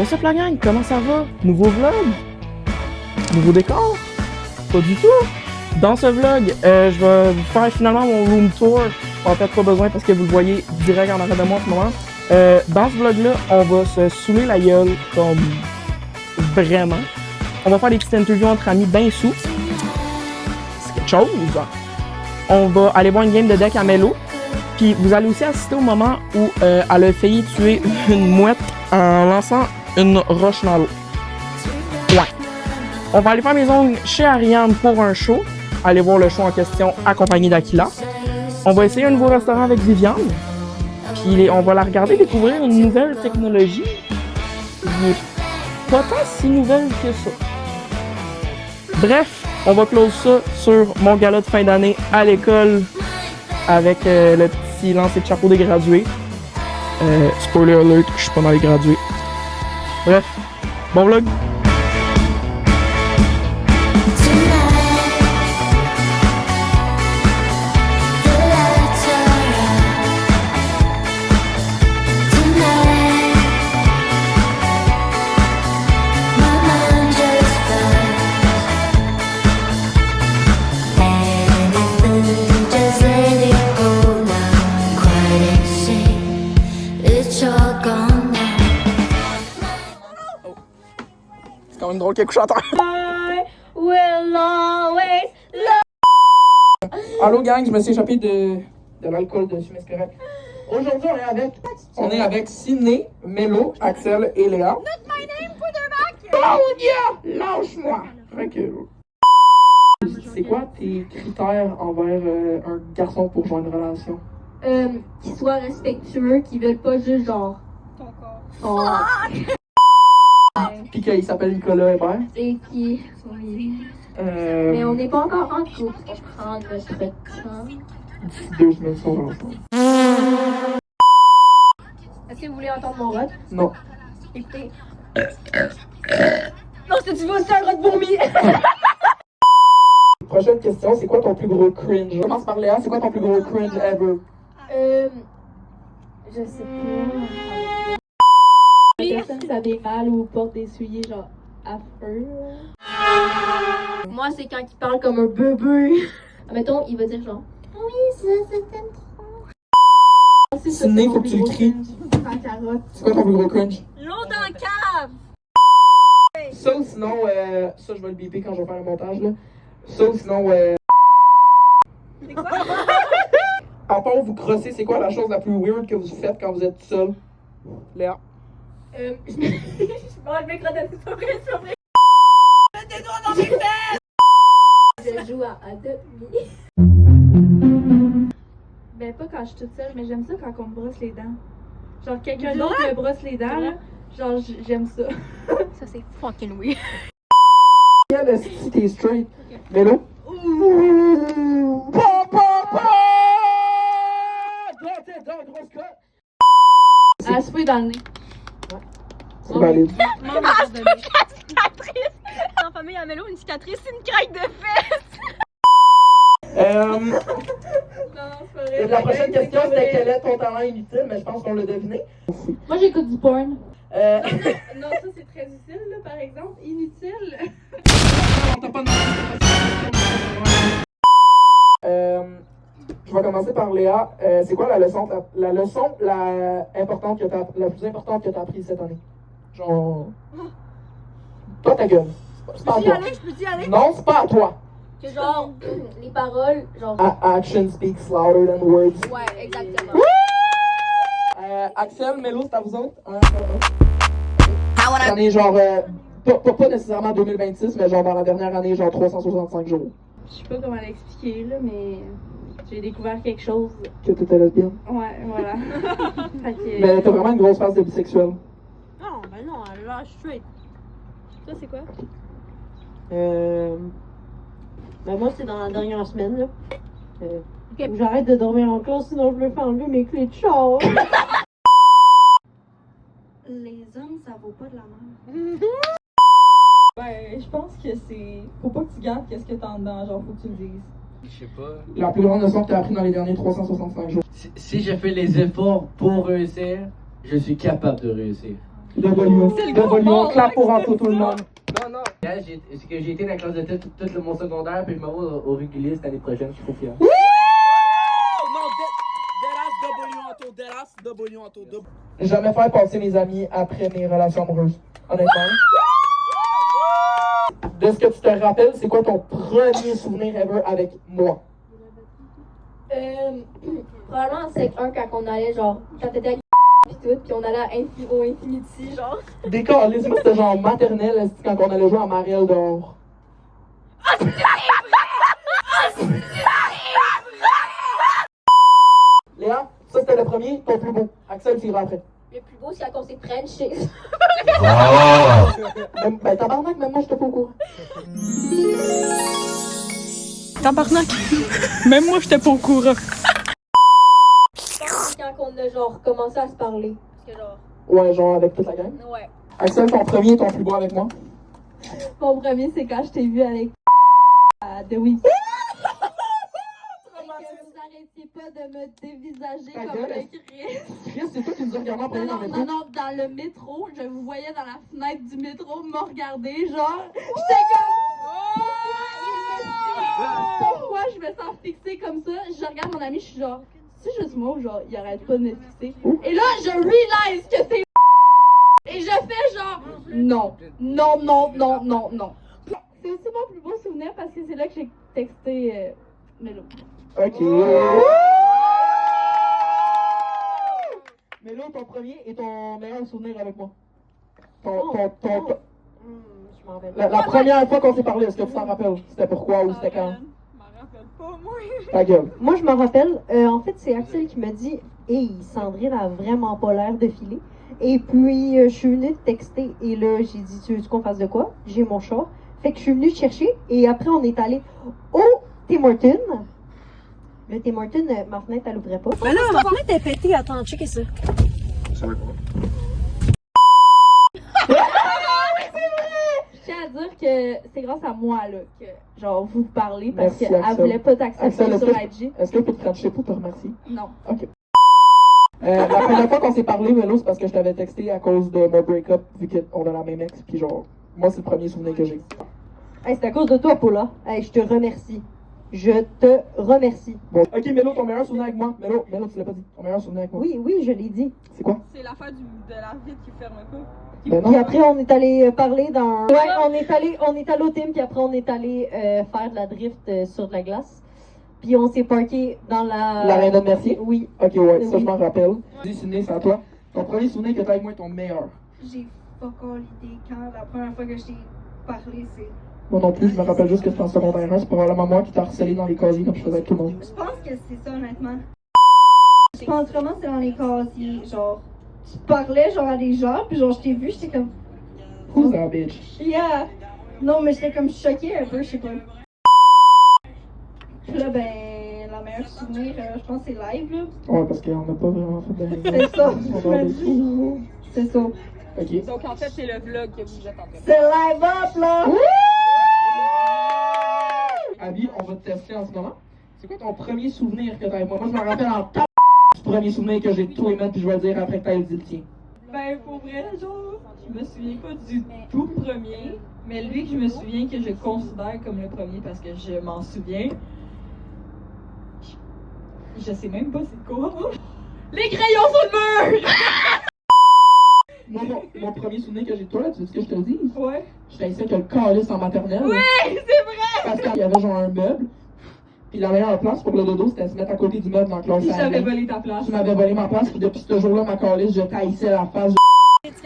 What's up la gang, comment ça va? Nouveau vlog? Nouveau décor? Pas du tout! Dans ce vlog, je vais vous faire finalement mon room tour. En fait, pas besoin parce que vous le voyez direct en arrière de moi en ce moment. Dans ce vlog-là, on va se saouler la gueule comme vraiment. On va faire des petites interviews entre amis bien sous. C'est quelque chose. On va aller voir une game de deck à Melo. Puis vous allez aussi assister au moment où elle a failli tuer une mouette en lançant une roche dans l'eau. Ouais. On va aller faire mes ongles chez Ariane pour un show. Aller voir le show en question accompagné d'Akila. On va essayer un nouveau restaurant avec Viviane. Puis on va la regarder découvrir une nouvelle technologie. Qui est pas tant si nouvelle que ça. Bref, on va close ça sur mon gala de fin d'année à l'école avec le petit lancer de chapeau des gradués. Spoiler alert, je suis pas dans les gradués. Bref, bon vlog! C'est quand même drôle qu'il y ait couché à terre. Allô gang, je me suis échappé de l'alcool dessus, mais c'est correct. Aujourd'hui, on est avec Sydney, Melo, Axel et Léa. Not my name, put her back! Claudia, lâche-moi! Recule. C'est quoi tes critères envers un garçon pour jouer une relation? Qu'ils soient respectueux, qu'ils veulent pas juste genre ton corps. Puis qu'il s'appelle Nicolas Hébert. Et qui. Oui. Mais on n'est pas encore en couple. On prend notre temps. D'ici 2 semaines, ils sont ensemble. Est-ce que vous voulez entendre mon rot? Non. Écoutez. Non, c'est tu veux aussi un rot de vomi! Prochaine question, c'est quoi ton plus gros cringe? Je commence par Léa, c'est quoi ton plus gros cringe ever? Je sais pas. La personne s'habille mal ou porte des souliers genre affreux. Moi, c'est quand il parle comme un bébé. Mettons, il va dire genre oui, ça t'aime trop. Sydney, faut que tu le cries. C'est quoi ton plus gros cringe? L'eau dans le cave! Ça ou sinon, ça je vais le biper quand je vais faire le montage là. Ça ou sinon, C'est quoi? à part vous crosser, c'est quoi la chose la plus weird que vous faites quand vous êtes tout seul? Léa. Je vais me crotter, c'est pas vrai, c'est pas vrai. Mets tes doigts dans mes fesses! Je joue à demi. Ben pas quand je suis toute seule, mais j'aime ça quand on me brosse les dents. Genre quelqu'un d'autre me brosse les dents, là. Genre j'aime ça. Ça c'est fucking weird. Quel si t'es straight? Mélo? À se fouiller dans le nez. C'est valide. Cicatrice! En famille à Mélo, une cicatrice, c'est une craque de fesses! Non, c'est pas vrai. La prochaine question c'était quel est ton talent inutile, mais je pense qu'on l'a deviné. Moi j'écoute du porn. Non, ça c'est très utile, là, par exemple. Inutile. Je vais commencer par Léa. C'est quoi la leçon importante la plus importante que tu as apprise cette année? Genre. Toi, ta gueule. C'est pas à toi. Je peux y aller? Non, c'est pas à toi. Que genre, les paroles, genre. Action speaks louder than words. Ouais, exactement. Axel, Melo, c'est à vous autres? Année genre. Pas nécessairement 2026, mais genre dans la dernière année, genre 365 jours. Je sais pas comment l'expliquer là, mais j'ai découvert quelque chose. Que t'étais lesbienne. Ouais, voilà. Fait que... Mais t'as vraiment une grosse phase de bisexuel. Non, ben non, elle lâche straight. Toi, c'est quoi? Ben moi, c'est dans la dernière semaine, là. Ok. Où j'arrête de dormir en classe, sinon je me fais enlever mes clés de char. Les hommes, ça vaut pas de la merde. Ben, je pense que c'est. Faut pas que tu gardes qu'est-ce que t'as dedans, genre, faut que tu le dises. Je sais pas. La plus grande leçon que t'as appris dans les derniers 365 jours. Si j'ai fait les efforts pour réussir, je suis capable de réussir. W, on clap pour Anto tout le monde. Non. C'est que j'ai été dans la classe de tête tout le mon secondaire, puis je m'en vais au régulier cette année prochaine, je suis trop fier. Non, deadass W, Anto, W. Jamais faire passer mes amis après mes relations amoureuses, honnêtement. De ce que tu te rappelles, c'est quoi ton premier souvenir ever avec moi? Probablement en sec 1 quand on allait genre, quand t'étais avec pis tout, pis on allait à au Infinity, genre. Décalé, moi c'était genre maternelle quand on allait jouer à Marielle dehors. Léa, ça c'était le premier, ton plus beau. Axel, tu iras après. Le plus beau, c'est quand on s'est Frenché. Ben tabarnak, même moi j'étais pas au courant. Tabarnak! Même moi, j'étais pas au courant. Quand on a genre commencé à se parler. Parce que genre. Ouais, genre avec toute la gang. Ouais. Axel, ton premier et ton plus beau avec moi. Mon premier, c'est quand je t'ai vu avec The Weeknd. Vous arrêtiez pas de me dévisager Ta comme gueule, le Christ. Chris, c'est toi qui nous as regardé en premier dans le métro. Non, dans le métro, je vous voyais dans la fenêtre du métro me regarder, genre, j'étais comme... Pourquoi je me sens fixée comme ça? Je regarde mon ami, je suis genre, c'est juste moi ou genre, il arrête pas de me fixer. Et là, je réalise que c'est et je fais genre, non. C'est aussi mon plus beau souvenir parce que c'est là que j'ai texté Mélo. Ok. Mélo, ton premier et ton meilleur souvenir avec moi. Je m'en rappelle. La première fois qu'on s'est parlé, est-ce que tu t'en rappelles? C'était pourquoi ou c'était quand? Je m'en rappelle pas, moi. Ta gueule. Moi, je me rappelle, en fait, c'est Axel qui m'a dit « Hey, Sandrine a vraiment pas l'air de filer. » Et puis, je suis venue te texter et là, j'ai dit « Tu veux qu'on fasse de quoi? » J'ai mon char. Fait que je suis venue te chercher et après, on est allé au Tim Hortons. Le Tim Hortons, ma fenêtre, elle ouvrait pas. Mais là, ma fenêtre est pétée. Attends, checker ça. Je tiens à dire que c'est grâce à moi là que genre vous parlez parce Merci, qu'elle Axel. voulait pas t'accepter Axel, sur IG. est-ce que je peux te cracher pour te remercier? Non. Ok. La première fois qu'on s'est parlé, Mélo, c'est parce que je t'avais texté à cause de mon break-up, vu qu'on a la même ex, puis genre, moi c'est le premier souvenir que j'ai. Hey, c'est à cause de toi, Paula. Hey, je te remercie. Je te remercie. Bon, ok, Mélo, ton meilleur souvenir avec moi. Mélo, tu l'as pas dit. Ton meilleur souvenir avec moi. Oui, je l'ai dit. C'est quoi? C'est l'affaire de la vitre qui ferme pas. Ben Puis non. après, on est allé parler dans... Ouais, on est allé au team, puis après, on est allé faire de la drift sur de la glace. Puis on s'est parké dans la... L'aréna de Mercier? Oui. Ok, ouais, ça Oui. je m'en rappelle. Dis, Sydney, c'est à toi. Ton premier souvenir que t'as avec moi est ton meilleur. J'ai pas encore l'idée quand la première fois que je t'ai parlé, c'est. Moi non plus, je me rappelle juste que c'était en secondaire 1, c'est probablement moi qui t'ai harcelé dans les casiers comme je faisais avec tout le monde. Je pense que c'est ça, honnêtement. Je pense vraiment que c'est dans les casiers. Genre, tu parlais genre à des gens, puis genre, je t'ai vu, j'étais comme. Who's that bitch? Yeah! Non, mais j'étais comme choquée un peu, je sais pas. Puis là, ben, la meilleure souvenir, je pense, c'est live, là. Ouais, parce qu'on n'a pas vraiment fait de... C'est ça, On je va me aller- dis. C'est ça. Ok. Donc, en fait, c'est le vlog que vous êtes en train de C'est live up, là! Abby, on va te tester en ce moment. C'est quoi ton premier souvenir que t'as avec moi? Moi, je me rappelle en t*** du premier souvenir que j'ai de toi et mettre, puis je vais le dire après que t'aies dit le tien. Ben, pour vrai, genre, je me souviens pas du tout premier, mais lui que je me souviens que je considère comme le premier parce que je m'en souviens. Je sais même pas c'est quoi. Les crayons sur le mur! Moi, mon premier souvenir que j'ai de toi, là, tu veux que je te le dise? Ouais. J'étais ici que le calice en maternelle. Oui, c'est vrai! Parce qu'il y avait genre un meuble. Puis la meilleure place pour le dodo, c'était de se mettre à côté du meuble dans la classe. Si j'avais volé ta place. Tu m'avais volé ma place, puis depuis ce jour-là, ma calice, je taillissais la face.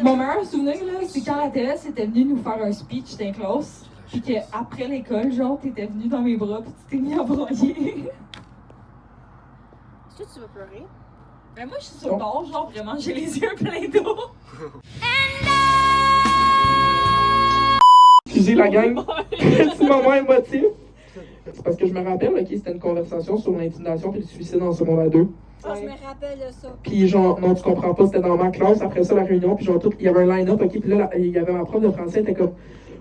Mon meilleur souvenir, là, c'est quand la Thérèse était venue nous faire un speech dans classe, puis qu'après l'école, genre, t'étais venue dans mes bras, puis tu t'es mis à broyer. Est-ce que tu vas pleurer? Ben moi, je suis sur le bord, genre, vraiment, j'ai les yeux pleins d'eau. Excusez la gang, petit moment émotif. C'est parce que je me rappelle, ok, c'était une conversation sur l'intimidation et le suicide en secondaire 2. Ah, je me rappelle de ça. Puis genre, non, tu comprends pas, c'était dans ma classe, après ça, la réunion, puis genre, il y avait un line-up, ok, puis là, il y avait ma prof de français, elle était comme,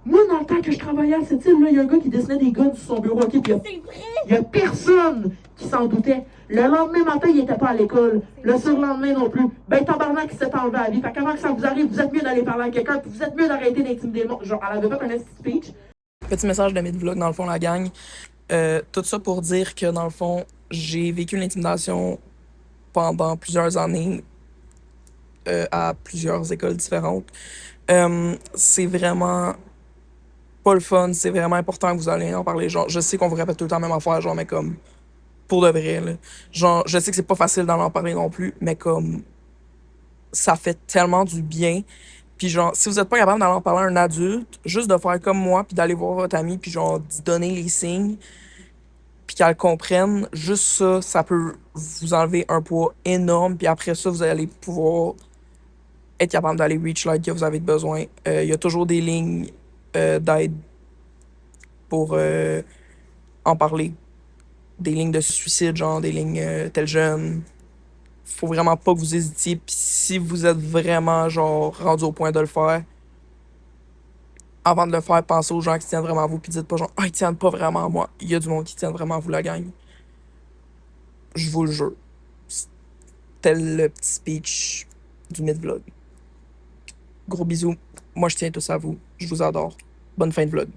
Moi, dans le temps que je travaillais à cette île, il y a un gars qui dessinait des guns sur son bureau, ok? Puis il y a personne qui s'en doutait. Le lendemain matin, il était pas à l'école. Le surlendemain non plus. Ben, tabarnak, il s'est enlevé à la vie. Fait qu'avant que ça vous arrive, vous êtes mieux d'aller parler à quelqu'un, puis vous êtes mieux d'arrêter d'intimider le monde. Genre, elle avait fait un petit speech. Petit message de mid-vlog, dans le fond, la gang. Tout ça pour dire que, dans le fond, j'ai vécu l'intimidation pendant plusieurs années à plusieurs écoles différentes. C'est vraiment pas le fun, c'est vraiment important que vous allez en parler. Genre, je sais qu'on vous répète tout le temps la même affaire, genre, mais comme, pour de vrai, là. Genre, je sais que c'est pas facile d'en parler non plus, mais comme, ça fait tellement du bien. Puis genre, si vous êtes pas capable d'aller en parler à un adulte, juste de faire comme moi, puis d'aller voir votre ami, puis genre, d'y donner les signes, puis qu'elle comprenne, juste ça, ça peut vous enlever un poids énorme, puis après ça, vous allez pouvoir être capable d'aller reach l'aide que vous avez besoin. Il y a toujours des lignes d'aide pour en parler. Des lignes de suicide, genre des lignes tel jeune. Faut vraiment pas que vous hésitiez. Puis si vous êtes vraiment genre rendu au point de le faire, avant de le faire, pensez aux gens qui tiennent vraiment à vous. Puis dites pas genre, ah, ils tiennent pas vraiment à moi. Il y a du monde qui tient vraiment à vous, la gang. Je vous le jure. C'était le petit speech du mid-vlog. Gros bisous. Moi, je tiens tous à vous. Je vous adore. Bonne fin de vlog.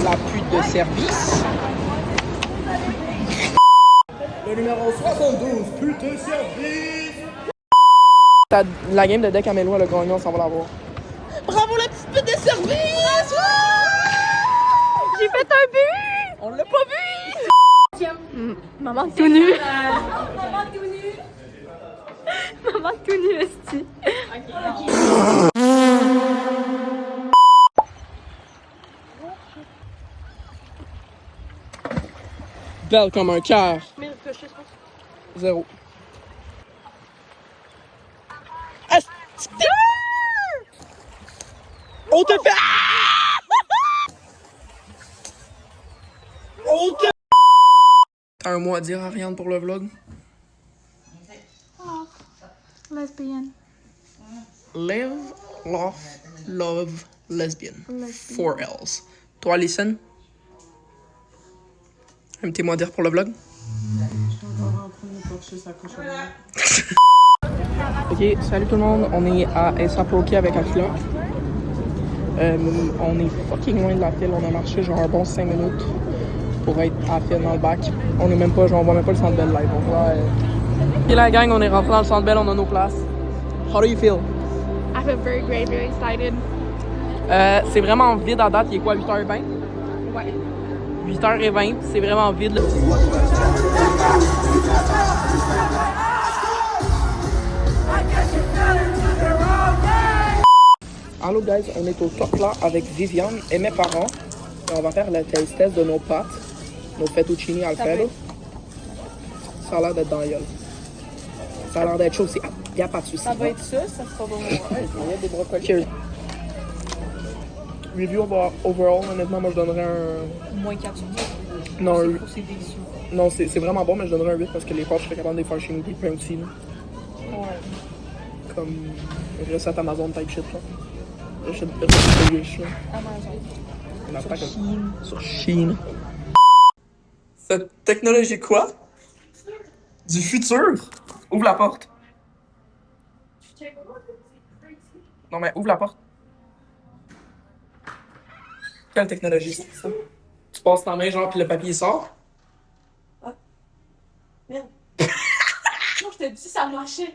La pute de service. Le numéro 72, pute de service. La game de deck à Mélo, elle a gagné, on s'en va la voir. Bravo la petite pute de service! J'ai fait un but! On l'a pas vu! Maman tout nu. Maman tout nu. Maman tout nu, esti. Belle comme un cœur. 0. On te fait... On te... T'as un mot à dire, Ariane, pour le vlog? Lesbienne. Live, love, lesbian. 4 L's. Toi, Alison? Un petit mot à dire pour le vlog? Ok, salut tout le monde, on est à SAPOK avec Akila. On est fucking loin de la file, on a marché genre un bon 5 minutes pour être à la file dans le bac. On est même pas, genre on voit même pas le Centre Bell live. On voit, Et la gang, on est rentré dans le Centre Bell, on a nos places. How do you feel? I feel very great, very excited. C'est vraiment vide à date, il est quoi, 8h20? Ouais. 8h20, c'est vraiment vide. Allô guys, on est au top là avec Viviane et mes parents. Et on va faire le taste test de nos pâtes, nos fettuccini Alfredo. Ça a l'air d'être dans la gueule. Ça a l'air d'être chaud aussi. Il n'y a pas de soucis. Ça va être ça sera vraiment. Il y a des brocolis. Cheers. Review overall, honnêtement, moi je donnerais un... Moins 4 sur 10. Non, C'est délicieux. non c'est vraiment bon, mais je donnerais un 8 parce que les pâtes, je serais capable de les faire chez nous, puis le pain aussi. Là. Ouais. Comme recette Amazon type shit. Là. Recette de riche. Amazon. Sur Chine. Sur Chine. Cette technologie quoi? Du futur? Ouvre la porte. Non mais ouvre la porte. Quelle technologie c'est ça? Tu passes ta main genre puis le papier sort? Merde. Non, je t'ai dit ça marchait.